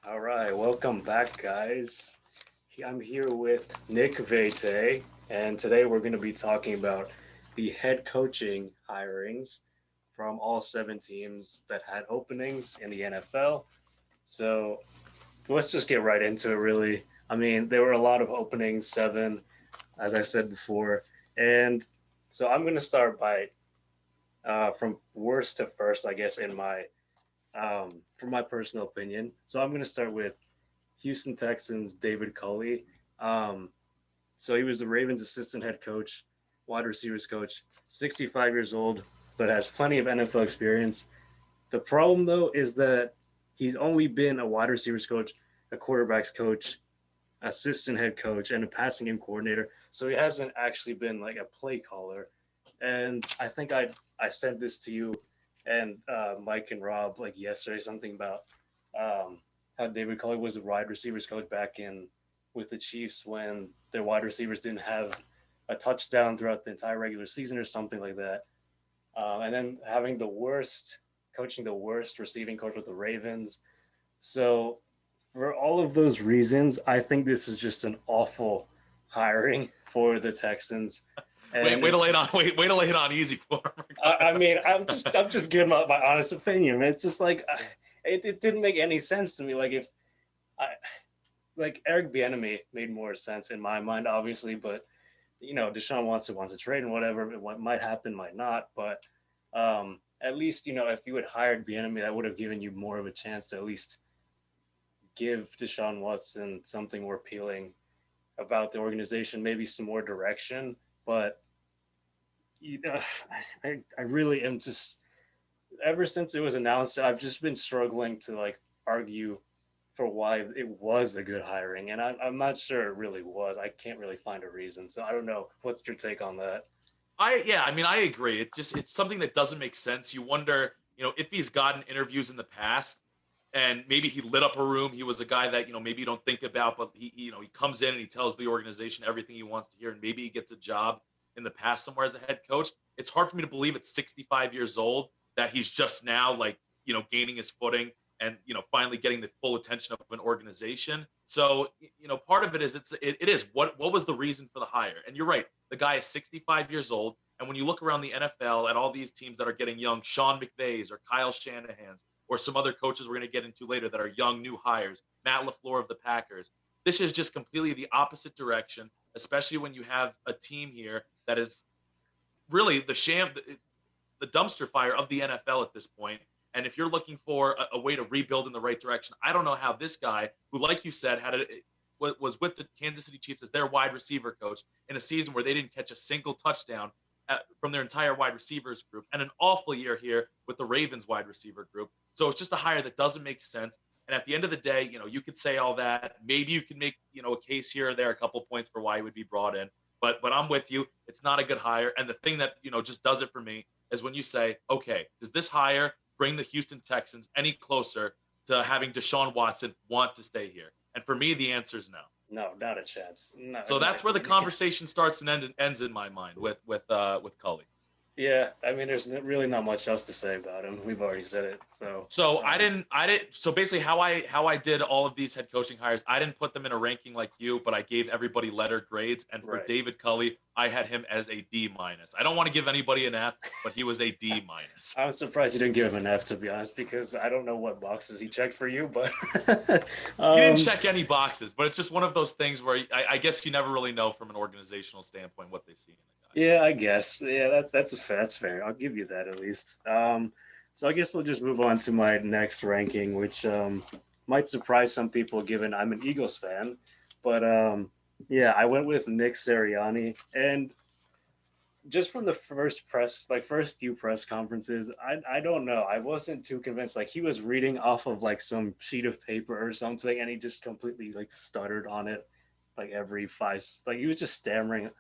All right, welcome back, guys. I'm here with Nick Vete, and today we're going to be talking about the head coaching hirings from all seven teams that had openings in the NFL. So let's just get right into it, really. I mean, there were a lot of openings, seven, as I said before. And so I'm going to start by from worst to first, I guess, from my personal opinion. So I'm going to start with Houston Texans David Culley. Um, so he was the Ravens assistant head coach, wide receivers coach, 65 years old, but has plenty of NFL experience. The problem though is that he's only been a wide receivers coach, a quarterbacks coach, assistant head coach, and a passing game coordinator. So he hasn't actually been like a play caller. And I think I sent this to you and Mike and Rob like yesterday, something about how David Culley was the wide receivers coach back in with the Chiefs when their wide receivers didn't have a touchdown throughout the entire regular season or something like that. And then having coaching the worst receiving coach with the Ravens. So for all of those reasons, I think this is just an awful hiring for the Texans. Wait, And wait to it, lay it on. Wait to lay it on easy for him. I mean, I'm just giving my honest opinion. It's just like it didn't make any sense to me. Like if I like Eric Bieniemy made more sense in my mind, obviously, but Deshaun Watson wants to trade and whatever. What might happen, might not. But at least if you had hired Bieniemy, that would have given you more of a chance to at least give Deshaun Watson something more appealing about the organization, maybe some more direction. But you know, I really am just ever since it was announced, I've just been struggling to like argue for why it was a good hiring, and I'm not sure it really was. I can't really find a reason, so I don't know. What's your take on that? I agree. It's something that doesn't make sense. You wonder, if he's gotten interviews in the past, and maybe he lit up a room. He was a guy that maybe you don't think about, but he comes in and he tells the organization everything he wants to hear, and maybe he gets a job in the past somewhere as a head coach. It's hard for me to believe at 65 years old that he's just now like gaining his footing and finally getting the full attention of an organization. So part of it is it is what was the reason for the hire? And you're right, the guy is 65 years old. And when you look around the NFL at all these teams that are getting young, Sean McVays or Kyle Shanahan's or some other coaches we're going to get into later that are young new hires, Matt LaFleur of the Packers, this is just completely the opposite direction, especially when you have a team here that is really the dumpster fire of the NFL at this point. And if you're looking for a way to rebuild in the right direction, I don't know how this guy, who, like you said, was with the Kansas City Chiefs as their wide receiver coach in a season where they didn't catch a single touchdown from their entire wide receivers group, and an awful year here with the Ravens wide receiver group. So it's just a hire that doesn't make sense. And at the end of the day, you could say all that. Maybe you can make a case here or there, a couple points for why he would be brought in. But I'm with you. It's not a good hire. And the thing that just does it for me is when you say, okay, does this hire bring the Houston Texans any closer to having Deshaun Watson want to stay here? And for me, the answer is no. No, not a chance. No, So in my that's where the opinion. conversation starts and ends in my mind with Cully. Yeah, I mean, there's really not much else to say about him. We've already said it. So, So I didn't so basically how I did all of these head coaching hires, I didn't put them in a ranking like you, but I gave everybody letter grades. And for right. David Cully, I had him as a D minus. I don't want to give anybody an F, but he was a D minus. I'm surprised you didn't give him an F, to be honest, because I don't know what boxes he checked for you, but He didn't um, check any boxes, but it's just one of those things where I guess you never really know from an organizational standpoint what they see in a guy. yeah, I guess. Yeah, that's fair. I'll give you that at least. So I guess we'll just move on to my next ranking, which might surprise some people, given I'm an Eagles fan. But yeah, I went with Nick Sirianni, and just from the first few press conferences, I don't know. I wasn't too convinced. Like he was reading off of like some sheet of paper or something, and he just completely like stuttered on it, like every five. Like he was just stammering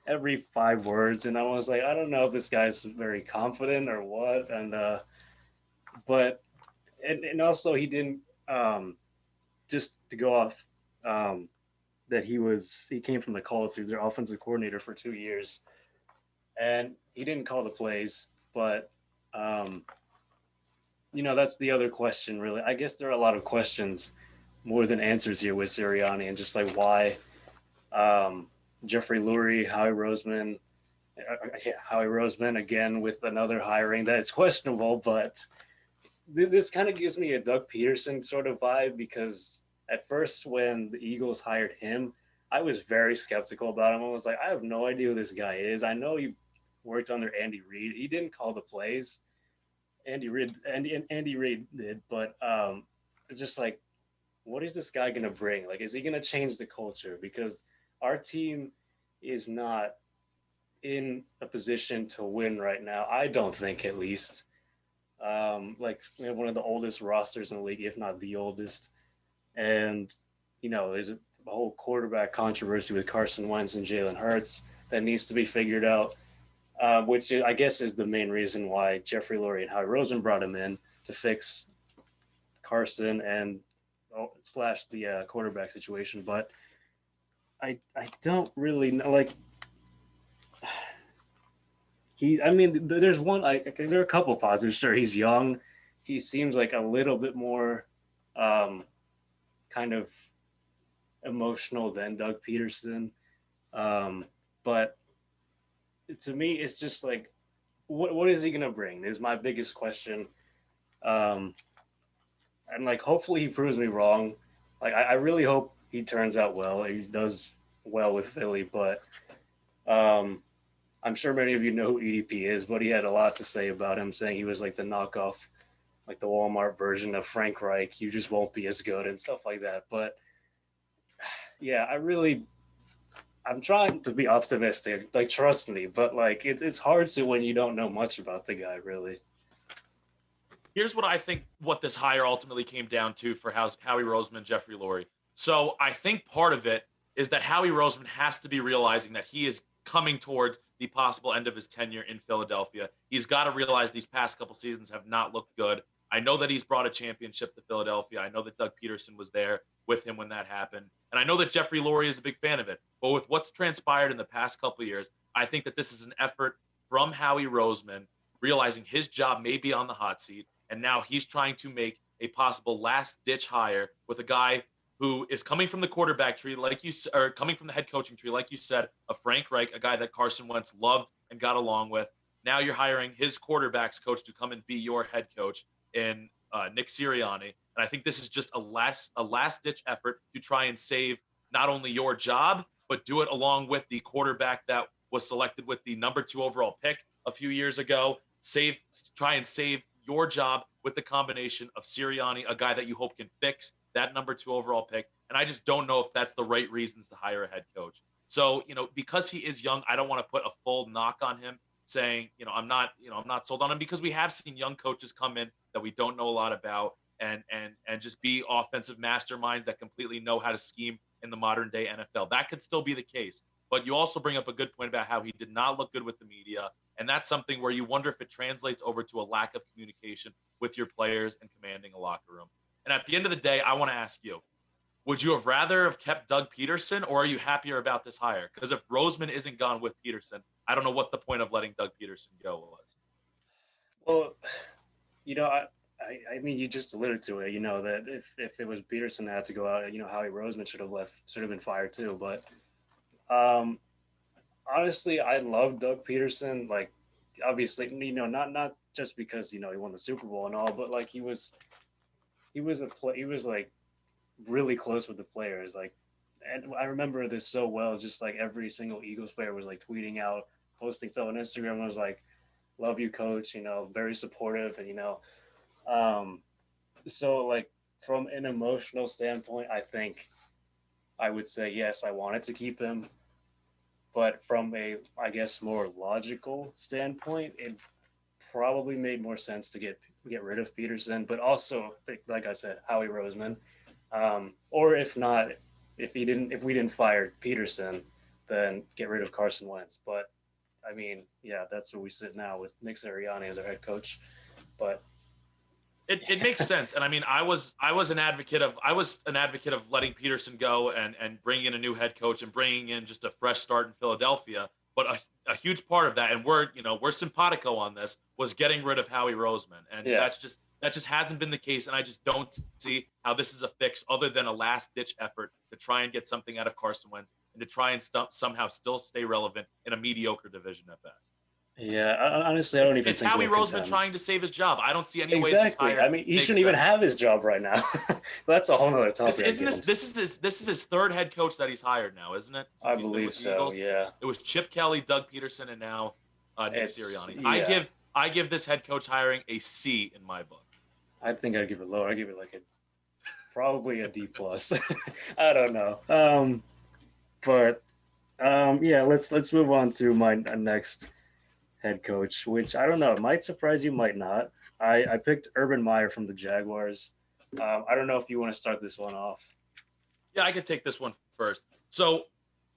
every five words, and I was like, I don't know if this guy's very confident or what. And but and also he didn't just to go off that he came from the Colts. He was their offensive coordinator for 2 years, and he didn't call the plays. But that's the other question, really. I guess there are a lot of questions more than answers here with Sirianni, and just like why Jeffrey Lurie, Howie Roseman again with another hiring that's questionable, but this kind of gives me a Doug Peterson sort of vibe because at first when the Eagles hired him, I was very skeptical about him. I was like, I have no idea who this guy is. I know he worked under Andy Reid. He didn't call the plays. Andy Reid did, but it's just like, what is this guy gonna bring? Like, is he gonna change the culture? Because our team is not in a position to win right now. I don't think, at least. Like we have one of the oldest rosters in the league, if not the oldest. And there's a whole quarterback controversy with Carson Wentz and Jalen Hurts that needs to be figured out. Which I guess is the main reason why Jeffrey Lurie and Howie Roseman brought him in to fix Carson and slash the quarterback situation. But I don't really know. Like there's one. There are a couple positives. Sure, he's young. He seems like a little bit more kind of emotional than Doug Peterson. But to me, it's just like, what is he gonna bring? Is my biggest question. And like, hopefully, he proves me wrong. Like, I really hope he turns out well. He does well with Philly, but I'm sure many of you know who EDP is, but he had a lot to say about him, saying he was like the knockoff, like the Walmart version of Frank Reich. You just won't be as good and stuff like that. But yeah, I'm trying to be optimistic. Like, trust me, but like it's hard to when you don't know much about the guy, really. Here's what I think what this hire ultimately came down to for Howie Roseman and Jeffrey Lurie. So I think part of it is that Howie Roseman has to be realizing that he is coming towards the possible end of his tenure in Philadelphia. He's got to realize these past couple seasons have not looked good. I know that he's brought a championship to Philadelphia. I know that Doug Peterson was there with him when that happened. And I know that Jeffrey Lurie is a big fan of it. But with what's transpired in the past couple of years, I think that this is an effort from Howie Roseman, realizing his job may be on the hot seat. And now he's trying to make a possible last-ditch hire with a guy who is coming from the quarterback tree, or coming from the head coaching tree, like you said, a Frank Reich, a guy that Carson Wentz loved and got along with. Now you're hiring his quarterbacks coach to come and be your head coach in Nick Sirianni. And I think this is just a last-ditch effort to try and save not only your job, but do it along with the quarterback that was selected with the number 2 overall pick a few years ago. Try and save your job with the combination of Sirianni, a guy that you hope can fix that number 2 overall pick. And I just don't know if that's the right reasons to hire a head coach. So, because he is young, I don't want to put a full knock on him saying, I'm not sold on him, because we have seen young coaches come in that we don't know a lot about and just be offensive masterminds that completely know how to scheme in the modern day NFL. That could still be the case. But you also bring up a good point about how he did not look good with the media. And that's something where you wonder if it translates over to a lack of communication with your players and commanding a locker room. And at the end of the day, I want to ask you, would you have rather have kept Doug Peterson, or are you happier about this hire? Because if Roseman isn't gone with Peterson, I don't know what the point of letting Doug Peterson go was. Well, I mean, you just alluded to it. That if it was Peterson that had to go out, Howie Roseman should have been fired too. But honestly, I love Doug Peterson. Like, obviously, not just because he won the Super Bowl and all, but like he was like really close with the players. Like, and I remember this so well. Just like every single Eagles player was like tweeting out, posting stuff on Instagram. And was like, "Love you, coach." Very supportive, and so like from an emotional standpoint, I think I would say yes, I wanted to keep him. But from a, I guess, more logical standpoint, it probably made more sense to get rid of Peterson. But also, like I said, Howie Roseman. Or if not, if we didn't fire Peterson, then get rid of Carson Wentz. But I mean, yeah, that's where we sit now with Nick Sirianni as our head coach. But it makes sense. And I mean, I was an advocate of letting Peterson go and bringing in a new head coach and bringing in just a fresh start in Philadelphia. But a huge part of that, and we're simpatico on this, was getting rid of Howie Roseman, and Yeah. that just hasn't been the case, and I just don't see how this is a fix other than a last ditch effort to try and get something out of Carson Wentz and to try and somehow still stay relevant in a mediocre division at best. Yeah, honestly, I don't even It's think Howie we'll Roseman contend. trying to save his job. I don't see any way that this Exactly. hire I mean, he makes shouldn't even sense. have his job right now. That's a whole nother This topic I isn't get this into. this is his third head coach that he's hired now, isn't it? I Since he's been believe with the so. Eagles, Yeah. it was Chip Kelly, Doug Peterson, and now Nick It's Sirianni. yeah. I give this head coach hiring a C in my book. I think I'd give it lower. I give it like a probably a D plus. I don't know. But yeah. Let's move on to my next head coach, which I don't know. It might surprise you, might not. I picked Urban Meyer from the Jaguars. I don't know if you want to start this one off. Yeah, I could take this one first. So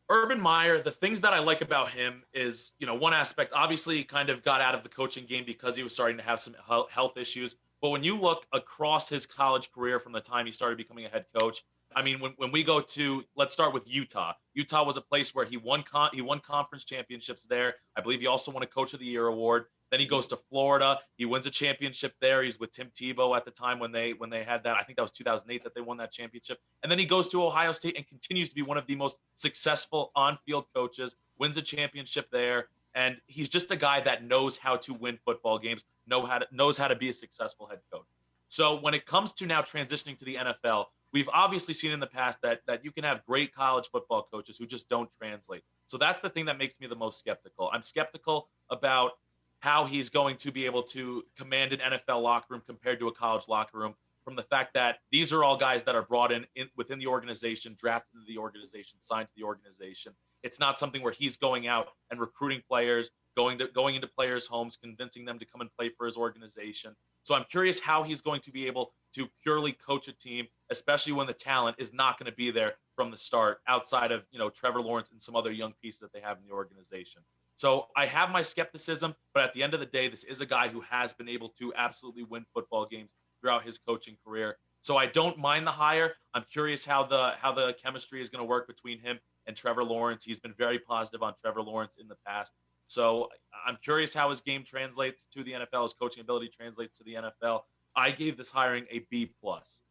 Urban Meyer, the things that I like about him is, one aspect, obviously he kind of got out of the coaching game because he was starting to have some health issues. But when you look across his college career from the time he started becoming a head coach, I mean, when we go to, let's start with Utah. Utah was a place where he won conference championships there. I believe he also won a Coach of the Year award. Then he goes to Florida. He wins a championship there. He's with Tim Tebow at the time when they had that. I think that was 2008 that they won that championship. And then he goes to Ohio State and continues to be one of the most successful on-field coaches. Wins a championship there, and he's just a guy that knows how to win football games. Knows how to be a successful head coach. So when it comes to now transitioning to the NFL, we've obviously seen in the past that you can have great college football coaches who just don't translate. So that's the thing that makes me the most skeptical. I'm skeptical about how he's going to be able to command an NFL locker room compared to a college locker room, from the fact that these are all guys that are brought in within the organization, drafted into the organization, signed to the organization. It's not something where he's going out and recruiting players, going into players' homes, convincing them to come and play for his organization. So I'm curious how he's going to be able to purely coach a team, especially when the talent is not going to be there from the start, outside of Trevor Lawrence and some other young pieces that they have in the organization. So I have my skepticism, but at the end of the day, this is a guy who has been able to absolutely win football games throughout his coaching career. So I don't mind the hire. I'm curious how the chemistry is going to work between him and Trevor Lawrence. He's been very positive on Trevor Lawrence in the past. So I'm curious how his game translates to the NFL, his coaching ability translates to the NFL. I gave this hiring a B plus.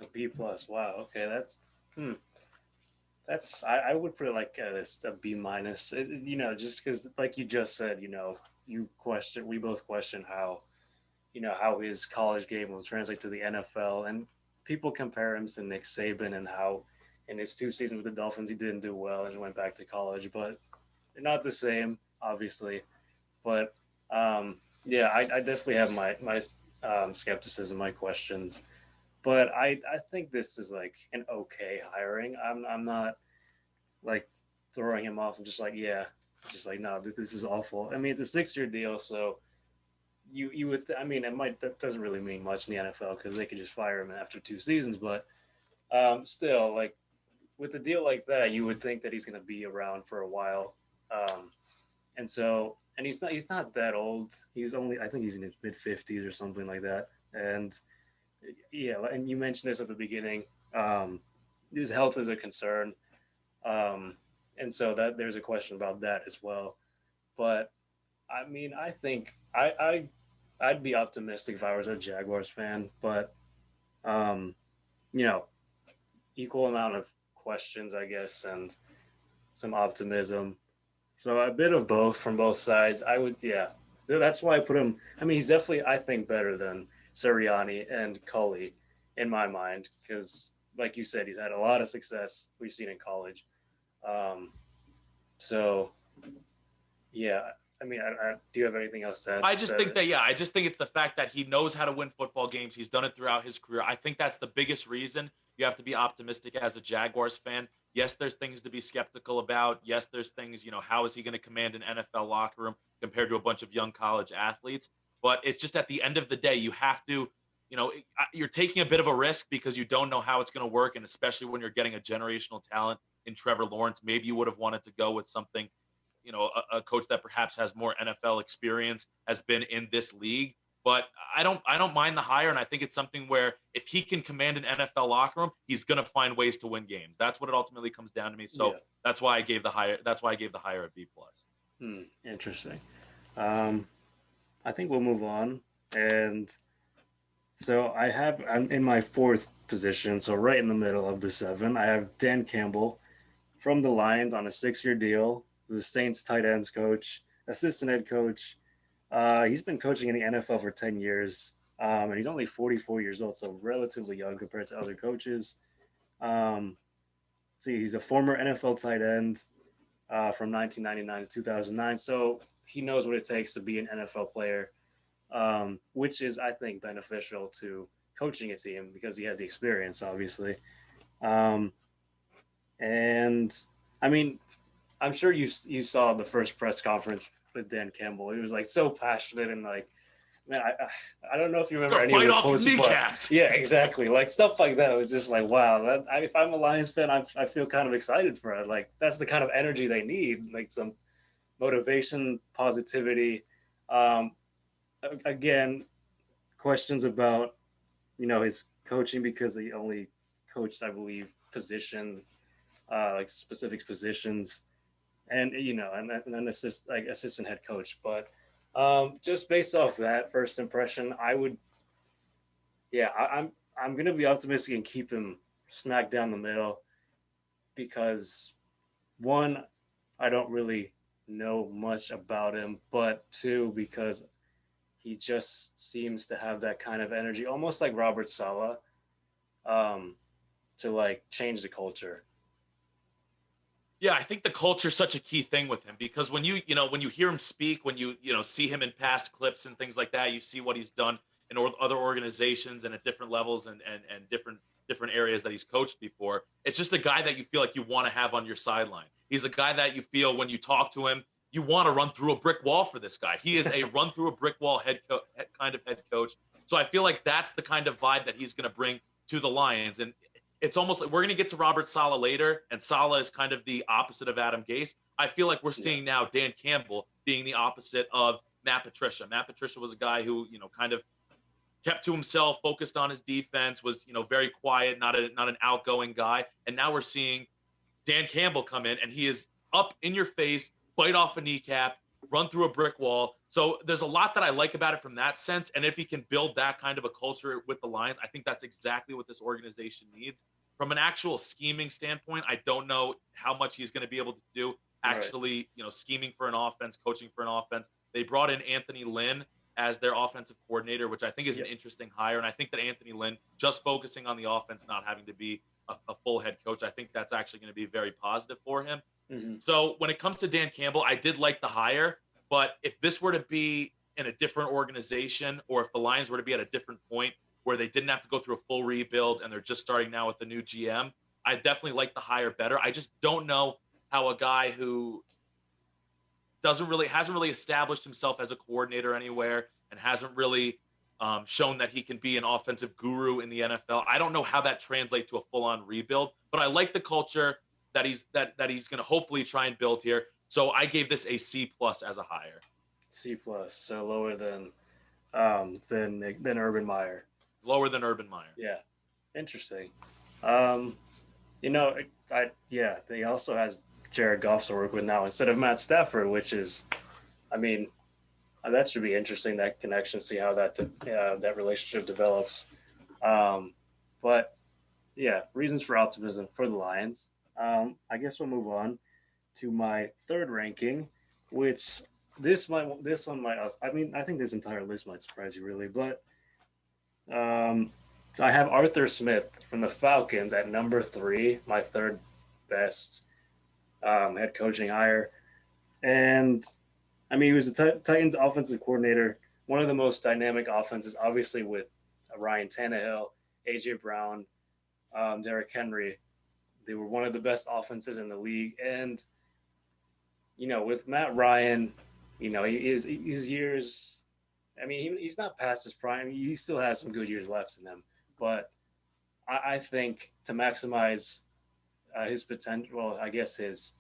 A B plus. Wow. Okay, that's I would put it like this a B minus. Just because like you just said, we both question how his college game will translate to the NFL, and people compare him to Nick Saban and how in his 2 seasons with the Dolphins he didn't do well and went back to college, but they're not the same, obviously. But yeah, I definitely have my skepticism, my questions. But I think this is like an okay hiring. I'm not like throwing him off. I'm just like, yeah, just like, no, this is awful. I mean, it's a 6-year deal, so you would. I mean, that doesn't really mean much in the NFL because they could just fire him after 2 seasons. But still, like with a deal like that, you would think that he's going to be around for a while. And he's not that old. I think he's in his mid 50s or something like that. And yeah, and you mentioned this at the beginning. His health is a concern, and so that there's a question about that as well. But I mean, I think I'd be optimistic if I was a Jaguars fan, but um, you know, equal amount of questions, I guess, and some optimism. So a bit of both from both sides. I would, yeah. That's why I put him. I mean, he's definitely, I think, better than Sirianni and Cully in my mind because, like you said, he's had a lot of success we've seen in college. Um, so, yeah. I mean, do you have anything else to add? I just think that, yeah, I just think it's the fact that he knows how to win football games. He's done it throughout his career. I think that's the biggest reason you have to be optimistic as a Jaguars fan. Yes, there's things to be skeptical about. Yes, there's things, how is he going to command an NFL locker room compared to a bunch of young college athletes? But it's just at the end of the day, you have to, you're taking a bit of a risk because you don't know how it's going to work. And especially when you're getting a generational talent in Trevor Lawrence, maybe you would have wanted to go with something, a coach that perhaps has more NFL experience, has been in this league. But I don't mind the hire, and I think it's something where if he can command an NFL locker room, he's going to find ways to win games. That's what it ultimately comes down to me. So Yeah. that's why I gave the hire. That's why I gave the hire a B plus. Interesting. Um, I think we'll move on. And so I'm in my fourth position, so right in the middle of the seven. I have Dan Campbell from the Lions on a 6-year deal, the Saints tight ends coach, assistant head coach. He's been coaching in the NFL for 10 years, and he's only 44 years old, so relatively young compared to other coaches. Um, see, he's a former NFL tight end from 1999 to 2009, so he knows what it takes to be an NFL player, which is, I think, beneficial to coaching a team because he has the experience, obviously. Um, and I mean, I'm sure you saw the first press conference with Dan Campbell. He was like so passionate and like, man, I don't know if you I'm remember gonna any of bite the off your quotes, but kneecaps. yeah, exactly, like stuff like that. It was just like, wow. If I'm a Lions fan, I feel kind of excited for it. Like that's the kind of energy they need, like some motivation, positivity. Um, Again, questions about his coaching because he only coached, I believe, like specific positions and and then assistant head coach. But just based off that first impression, I would, yeah, I'm gonna be optimistic and keep him smack down the middle because one, I don't really know much about him, but two, because he just seems to have that kind of energy, almost like Robert Sala, um, to like change the culture. Yeah, I think the culture is such a key thing with him because when when you hear him speak, when see him in past clips and things like that, you see what he's done in other organizations and at different levels and different areas that he's coached before. It's just a guy that you feel like you want to have on your sideline. He's a guy that you feel when you talk to him, you want to run through a brick wall for this guy. He is a run through a brick wall kind of head coach. So I feel like that's the kind of vibe that he's going to bring to the Lions. And it's almost like we're going to get to Robert Sala later, and Sala is kind of the opposite of Adam Gase. I feel like we're Yeah, seeing now Dan Campbell being the opposite of Matt Patricia. Matt Patricia was a guy who, kind of kept to himself, focused on his defense, was, very quiet, not an outgoing guy. And now we're seeing Dan Campbell come in and he is up in your face, bite off a kneecap, run through a brick wall. So there's a lot that I like about it from that sense. And if he can build that kind of a culture with the Lions, I think that's exactly what this organization needs. From an actual scheming standpoint, I don't know how much he's going to be able to do right. actually, scheming for an offense, coaching for an offense. They brought in Anthony Lynn as their offensive coordinator, which I think is an Yep. interesting hire. And I think that Anthony Lynn, just focusing on the offense, not having to be a full head coach, I think that's actually going to be very positive for him. Mm-hmm. So when it comes to Dan Campbell, I did like the hire, but if this were to be in a different organization or if the Lions were to be at a different point where they didn't have to go through a full rebuild and they're just starting now with a new GM, I definitely like the hire better. I just don't know how a guy who hasn't really established himself as a coordinator anywhere and hasn't really shown that he can be an offensive guru in the NFL. I don't know how that translates to a full on rebuild, but I like the culture that he's going to hopefully try and build here. So I gave this a C plus as a hire, C plus, so lower than Urban Meyer. lower than Urban Meyer. Yeah, interesting. Um, you know, yeah, they also has Jared Goff to work with now instead of Matt Stafford, which is, I mean, that should be interesting. That connection, see how that relationship develops. Um, but yeah, reasons for optimism for the Lions. I guess we'll move on to my third ranking, which this one might. I mean, I think this entire list might surprise you really, but um, so I have Arthur Smith from the Falcons at number three, my third best head coaching hire. And I mean, he was the Titans offensive coordinator, one of the most dynamic offenses, obviously with Ryan Tannehill, AJ Brown, Derrick Henry. They were one of the best offenses in the league. And, with Matt Ryan, his years, I mean, he's not past his prime. He still has some good years left in him. But I think to maximize his potential, well, I guess his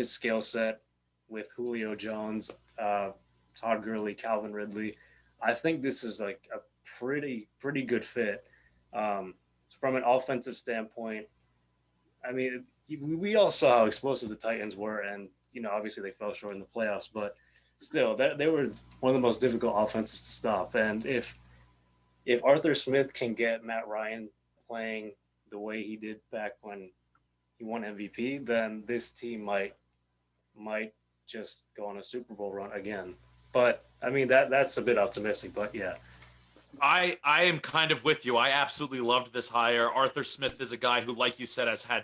skill set with Julio Jones, Todd Gurley, Calvin Ridley, I think this is like a pretty good fit um, from an offensive standpoint. I mean, we all saw how explosive the Titans were, and obviously they fell short in the playoffs, but still, that they were one of the most difficult offenses to stop. And if Arthur Smith can get Matt Ryan playing the way he did back when he won MVP, then this team might just go on a Super Bowl run again. But I mean that's a bit optimistic, but yeah. I am kind of with you. I absolutely loved this hire. Arthur Smith is a guy who, like you said, has had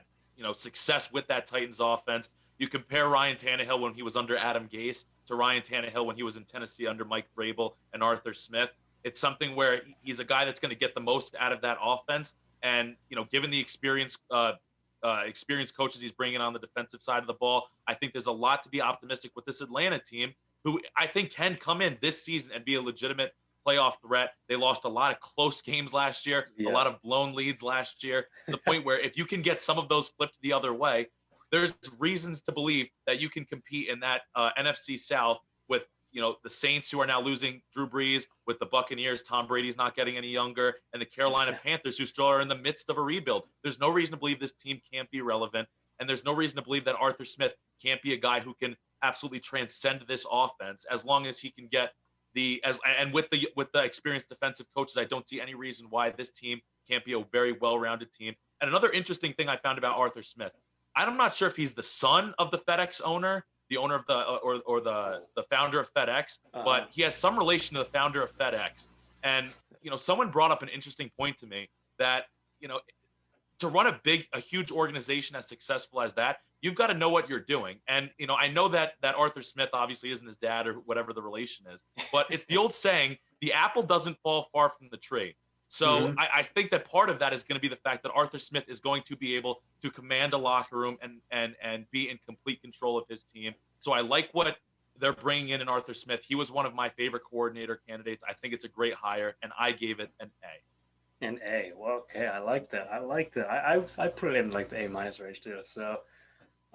success with that Titans offense. You compare Ryan Tannehill when he was under Adam Gase to Ryan Tannehill when he was in Tennessee under Mike Vrabel and Arthur Smith. It's something where he's a guy that's going to get the most out of that offense. And given the experienced coaches he's bringing on the defensive side of the ball, I think there's a lot to be optimistic with this Atlanta team, who I think can come in this season and be a legitimate playoff threat. They lost a lot of close games last year, a lot of blown leads last year, to the point where if you can get some of those flipped the other way, there's reasons to believe that you can compete in that NFC South with the Saints, who are now losing Drew Brees, with the Buccaneers, Tom Brady's not getting any younger, and the Carolina Panthers, who still are in the midst of a rebuild. There's no reason to believe this team can't be relevant, and there's no reason to believe that Arthur Smith can't be a guy who can absolutely transcend this offense, as long as he can get with the experienced defensive coaches. I don't see any reason why this team can't be a very well-rounded team. And another interesting thing I found about Arthur Smith, I'm not sure if he's the son of the FedEx owner, the owner of the or the founder of FedEx, but he has some relation to the founder of FedEx. And someone brought up an interesting point to me that to run a huge organization as successful as that, you've got to know what you're doing. And I know that Arthur Smith obviously isn't his dad or whatever the relation is, but it's the old saying, the apple doesn't fall far from the tree. So I think that part of that is going to be the fact that Arthur Smith is going to be able to command a locker room and be in complete control of his team. So I like what they're bringing in Arthur Smith. He was one of my favorite coordinator candidates. I think it's a great hire, and I gave it an A. An A. Well, okay, I like that. I put it in like the A minus range too. So,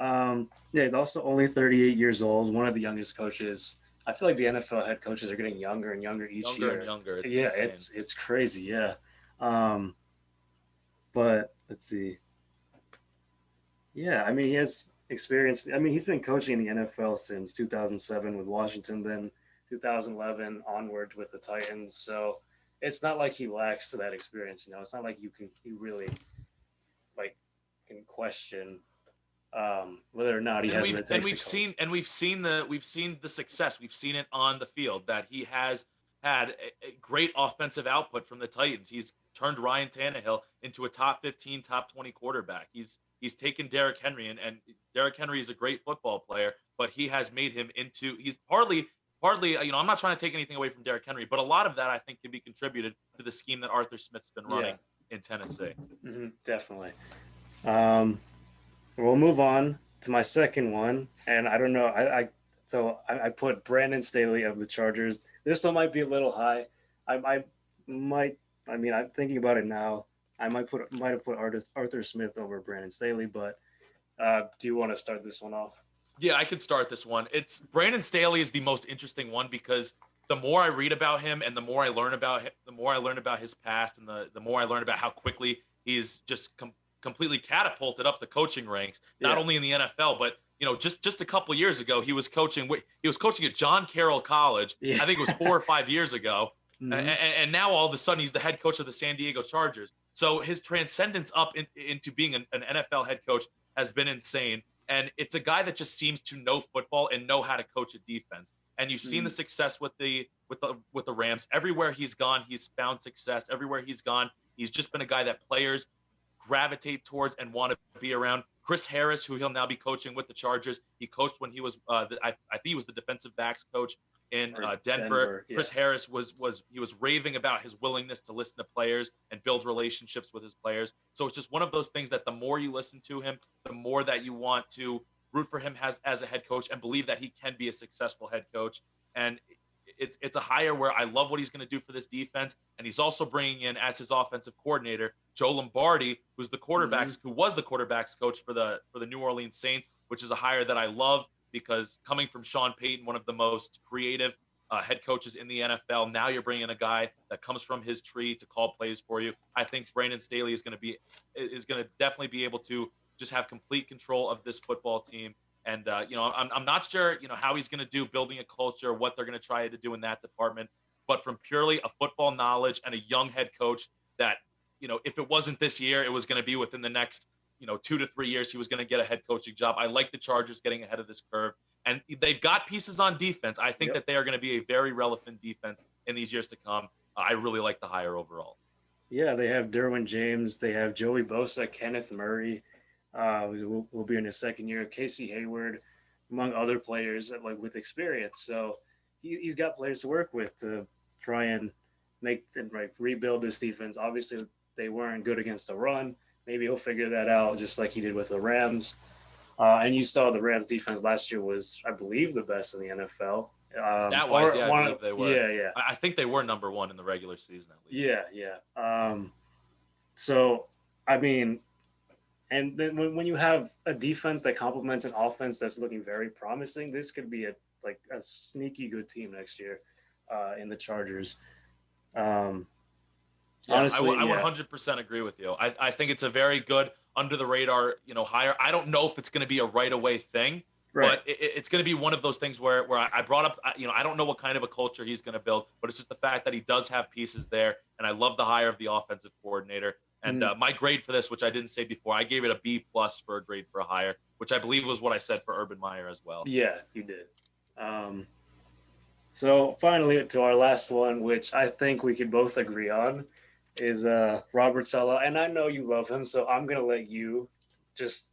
yeah, he's also only 38 years old. One of the youngest coaches. I feel like the NFL head coaches are getting younger and younger each year. And younger. It's yeah, insane. it's crazy. Yeah. But let's see. Yeah, I mean he has experience. I mean he's been coaching in the NFL since 2007 with Washington, then 2011 onward with the Titans. So it's not like he lacks that experience. It's not like he really like can question whether or not he has what it takes to coach. We've seen the success. We've seen it on the field that he has had a great offensive output from the Titans. He's turned Ryan Tannehill into a top 15, top 20 quarterback. He's taken Derrick Henry, and Derrick Henry is a great football player, but he has made him into. He's partly. I'm not trying to take anything away from Derrick Henry, but a lot of that I think can be contributed to the scheme that Arthur Smith's been running in Tennessee. Definitely. We'll move on to my second one, and I don't know. I put Brandon Staley of the Chargers. This one might be a little high. I might. I mean, I'm thinking about it now. I might have put Arthur Smith over Brandon Staley, but do you want to start this one off? Yeah, I could start this one. It's Brandon Staley is the most interesting one because the more I read about him and the more I learn about him, the more I learn about his past, and the more I learn about how quickly he's just completely catapulted up the coaching ranks, not only in the NFL, but just a couple of years ago, he was coaching at John Carroll College. I think it was 4 or 5 years ago. And now all of a sudden he's the head coach of the San Diego Chargers. So his transcendence up into being an NFL head coach has been insane. And it's a guy that just seems to know football and know how to coach a defense. And you've seen the success with the Rams. Everywhere he's gone, he's found success. Everywhere he's gone, he's just been a guy that players gravitate towards and want to be around. Chris Harris, who he'll now be coaching with the Chargers, he coached when he was I think he was the defensive backs coach in Denver. Chris Harris was raving about his willingness to listen to players and build relationships with his players. So it's just one of those things that the more you listen to him, the more that you want to root for him as a head coach and believe that he can be a successful head coach. And it's a hire where I love what he's going to do for this defense, and he's also bringing in as his offensive coordinator Joe Lombardi, who was the quarterbacks coach for the New Orleans Saints, which is a hire that I love because coming from Sean Payton, one of the most creative head coaches in the NFL, now you're bringing a guy that comes from his tree to call plays for you. I think Brandon Staley is going to definitely be able to just have complete control of this football team And I'm not sure how he's going to do building a culture, what they're going to try to do in that department. But from purely a football knowledge and a young head coach that if it wasn't this year, it was going to be within the next 2 to 3 years. He was going to get a head coaching job. I like the Chargers getting ahead of this curve, and they've got pieces on defense. I think Yep. that they are going to be a very relevant defense in these years to come. I really like the hire overall. Yeah, they have Derwin James, they have Joey Bosa, Kenneth Murray, who will be in his second year, Casey Hayward, among other players like with experience. So he's got players to work with to try and make and rebuild this defense. Obviously, they weren't good against the run. Maybe he'll figure that out, just like he did with the Rams. And you saw the Rams defense last year was, I believe, the best in the NFL. Stat wise, Or yeah, I one, believe they were. yeah, yeah, I think they were number one in the regular season at least. yeah, yeah. So I mean, and then when you have a defense that complements an offense that's looking very promising, this could be a sneaky good team next year in the Chargers. Um, Yeah, Honestly, I yeah, 100% agree with you. I think it's a very good under the radar, hire. I don't know if it's going to be a right away thing, right. but it's going to be one of those things where I brought up, I don't know what kind of a culture he's going to build, but it's just the fact that he does have pieces there, and I love the hire of the offensive coordinator. And Mm, my grade for this, which I didn't say before, I gave it a B plus for a grade for a hire, which I believe was what I said for Urban Meyer as well. yeah, you did. Um, so finally, to our last one, which I think we could both agree on, is Robert Saleh. And I know you love him, so I'm gonna let you just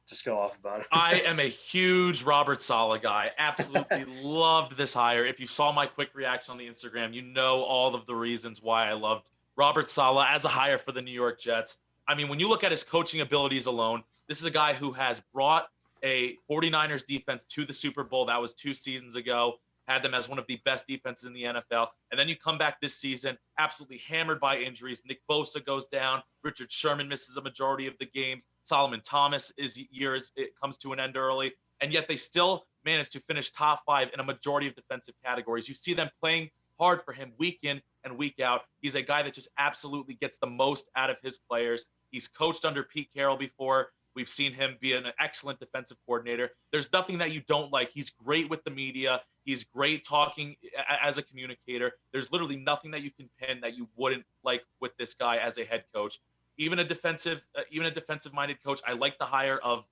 just go off about I it. am a huge Robert Saleh guy. Absolutely loved this hire. If you saw my quick reaction on the Instagram, you know all of the reasons why I loved Robert Saleh as a hire for the New York Jets. I mean, when you look at his coaching abilities alone, this is a guy who has brought a 49ers defense to the Super Bowl. That was 2 seasons ago. Had them as one of the best defenses in the NFL. And then you come back this season, absolutely hammered by injuries. Nick Bosa goes down. Richard Sherman misses a majority of the games. Solomon Thomas' years, it comes to an end early. And yet they still manage to finish top 5 in a majority of defensive categories. You see them playing hard for him week in and week out. He's a guy that just absolutely gets the most out of his players. He's coached under Pete Carroll before. We've seen him be an excellent defensive coordinator. There's nothing that you don't like. He's great with the media. He's great talking as a communicator. There's literally nothing that you can pin that you wouldn't like with this guy as a head coach. Even a defensive-minded coach. I like the hire of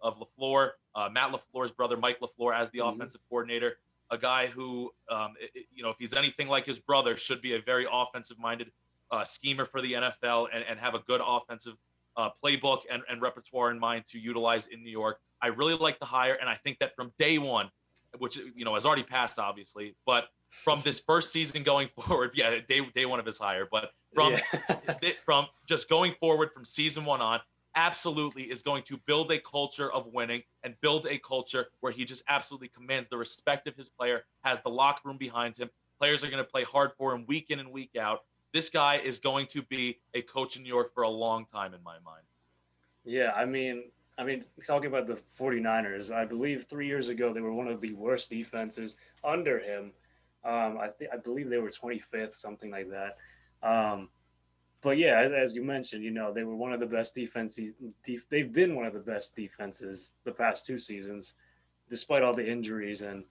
LaFleur, Matt LaFleur's brother, Mike LaFleur, as the Mhm. offensive coordinator. A guy who, if he's anything like his brother, should be a very offensive-minded schemer for the NFL and have a good offensive playbook and repertoire in mind to utilize in New York. I really like the hire, and I think that from day one, which has already passed, obviously, but from this first season going forward, yeah, day one of his hire, but Yeah. from just going forward from season one on, absolutely is going to build a culture of winning and build a culture where he just absolutely commands the respect of his player, has the locker room behind him. Players are going to play hard for him week in and week out. This guy is going to be a coach in New York for a long time in my mind. Yeah, I mean, talking about the 49ers, I believe 3 years ago they were one of the worst defenses under him. I believe they were 25th, something like that. Um, but yeah, as you mentioned, they were one of the best defenses. They've been one of the best defenses the past 2 seasons, despite all the injuries and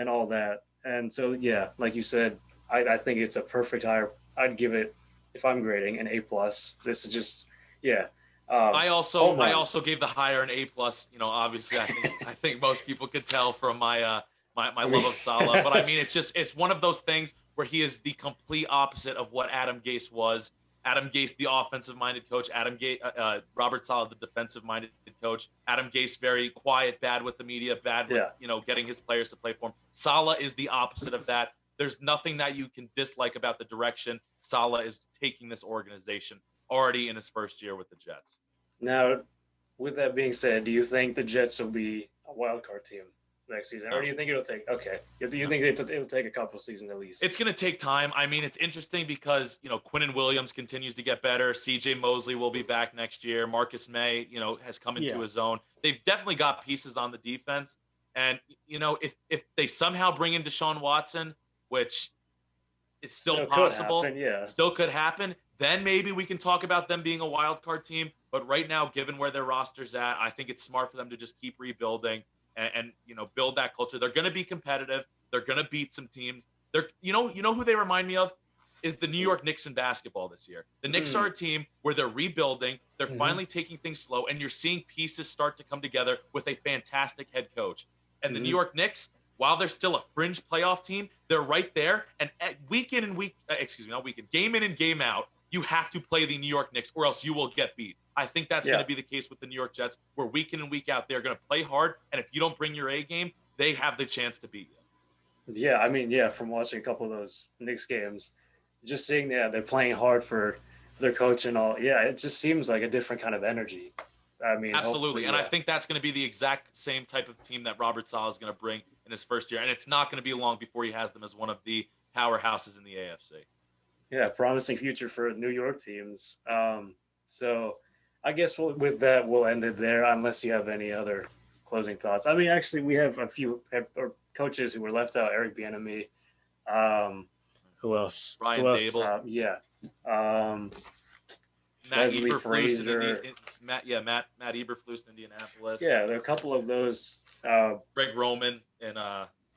all that. And so yeah, like you said, I think it's a perfect hire. I'd give it, if I'm grading, an A plus. This is just yeah, I also home I run. also gave the hire an A plus. Obviously, I think most people could tell from my I mean, love of Salah. But I mean, it's one of those things where he is the complete opposite of what Adam Gase was. Adam Gase, the offensive-minded coach. Robert Salah, the defensive-minded coach. Adam Gase, very quiet, bad with the media, bad with yeah. getting his players to play for him. Salah is the opposite of that. There's nothing that you can dislike about the direction Salah is taking this organization already in his first year with the Jets. Now, with that being said, do you think the Jets will be a wild card team next season, or No, do you think it'll take? Okay, do you no. think it'll take a couple seasons at least? It's going to take time. I mean, it's interesting because, Quinnen Williams continues to get better. CJ Mosley will be back next year. Marcus May, has come into Yeah, his own. They've definitely got pieces on the defense. And, if they somehow bring in Deshaun Watson, which is still Still could possible, happen, yeah. still could happen. Then maybe we can talk about them being a wild card team. But right now, given where their roster's at, I think it's smart for them to just keep rebuilding and build that culture. They're going to be competitive. They're going to beat some teams. They're you know who they remind me of is the New York Knicks in basketball this year. The Knicks are Mm. a team where they're rebuilding. They're Hmm. finally taking things slow, and you're seeing pieces start to come together with a fantastic head coach. And the New Hmm. York Knicks, while they're still a fringe playoff team, they're right there. And week in and not weekend, game in and game out, you have to play the New York Knicks, or else you will get beat. I think that's going Yeah. to be the case with the New York Jets, where week in and week out they're going to play hard, and if you don't bring your A game, they have the chance to beat you. Yeah, I mean, yeah, from watching a couple of those Knicks games, just seeing that they're playing hard for their coach and all. Yeah, it just seems like a different kind of energy. I mean, Absolutely. hopefully, And I yeah. think that's going to be the exact same type of team that Robert Saleh is going to bring in his first year. And it's not going to be long before he has them as one of the powerhouses in the AFC. Yeah, promising future for New York teams. So I guess with that, we'll end it there, unless you have any other closing thoughts. I mean, actually, we have a few coaches who were left out. Eric Bieniemy. Who else? Ryan Who else? Dable, Um, Matt Leslie Eberflus Frazier. Matt Eberflus in Indianapolis, Yeah, there are a couple of those. Greg Roman, and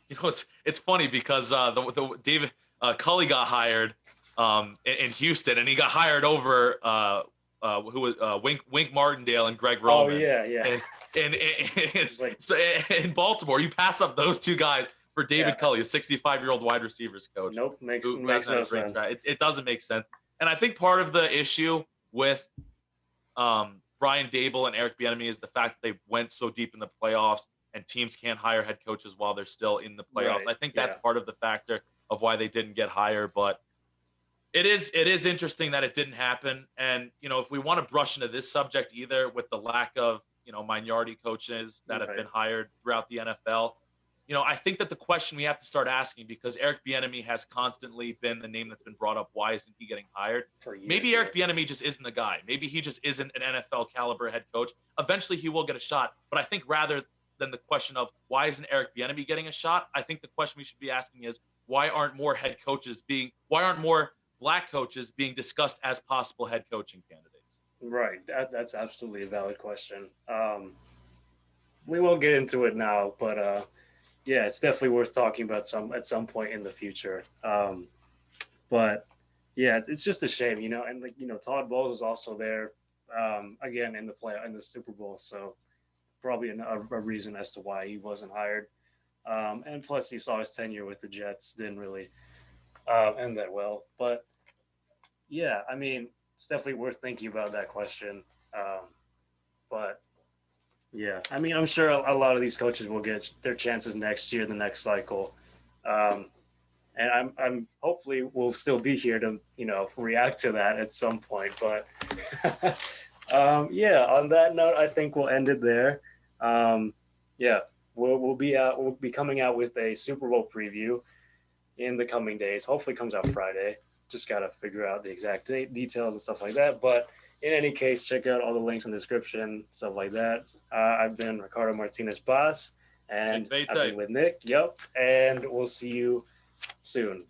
it's funny because the David Cully got hired in Houston, and he got hired over who was Wink Martindale and Greg Oh Roman, yeah, yeah. and Just like so in Baltimore, you pass up those two guys for yeah. David Cully, a 65-year-old wide receivers coach Nope, who makes hasn't had no a great sense. track. It doesn't make sense, and I think part of the issue with Brian Dable and Eric Bieniemy is the fact that they went so deep in the playoffs and teams can't hire head coaches while they're still in the playoffs. Right. I think that's Yeah. part of the factor of why they didn't get higher. But it is interesting that it didn't happen. And if we want to brush into this subject either with the lack of minority coaches that have Right. been hired throughout the NFL, I think that the question we have to start asking, because Eric Bieniemy has constantly been the name that's been brought up, why isn't he getting hired? For years. Maybe Eric Bieniemy just isn't the guy. Maybe he just isn't an NFL caliber head coach. Eventually, he will get a shot. But I think rather than the question of why isn't Eric Bieniemy getting a shot, I think the question we should be asking is why aren't more black coaches being discussed as possible head coaching candidates? Right. That's absolutely a valid question. We won't get into it now, but yeah, it's definitely worth talking about at some point in the future. But yeah, it's just a shame, and Todd Bowles was also there again in the Super Bowl, so probably a reason as to why he wasn't hired. And plus, he saw his tenure with the Jets didn't really end that well. But yeah, I mean, it's definitely worth thinking about that question. But yeah, I mean, I'm sure a lot of these coaches will get their chances next year, the next cycle. Um, and I'm hopefully we'll still be here to react to that at some point. But yeah, on that note, I think we'll end it there. Yeah, we'll be coming out with a Super Bowl preview in the coming days. Hopefully, it comes out Friday. Just got to figure out the exact details and stuff like that. But in any case, check out all the links in the description, stuff like that. I've been Ricardo Martinez Boss, and I've been with Nick. Yep. And we'll see you soon.